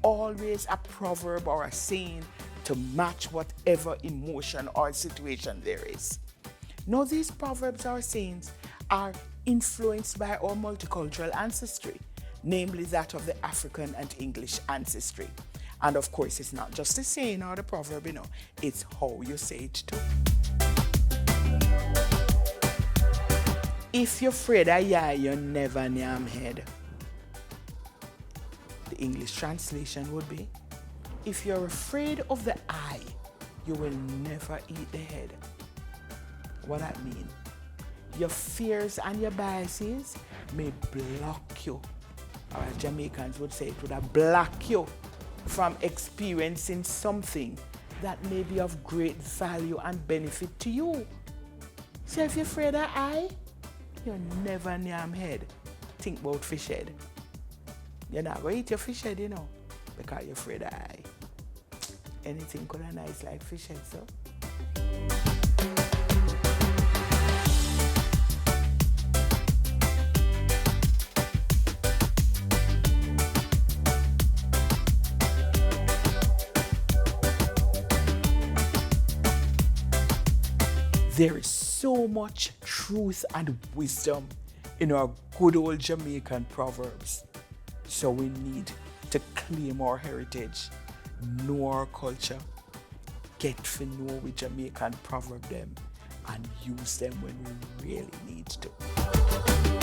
always a proverb or a saying to match whatever emotion or situation there is. Now, these proverbs or sayings are influenced by our multicultural ancestry, namely that of the African and English ancestry. And of course, it's not just the saying or the proverb, it's how you say it too. If you're afraid of yeah, you never nyam head. The English translation would be, if you're afraid of the eye, you will never eat the head. What that mean? Your fears and your biases may block you, or as Jamaicans would say, it would have blocked you from experiencing something that may be of great value and benefit to you. So if you're afraid of eye, you never nyam head. Think about fish head. You're not going to eat your fish head, because you're afraid of eye. Anything could have nice like fish head, so. There is so much truth and wisdom in our good old Jamaican proverbs. So we need to claim our heritage, know our culture, get to know we Jamaican proverb them, and use them when we really need to.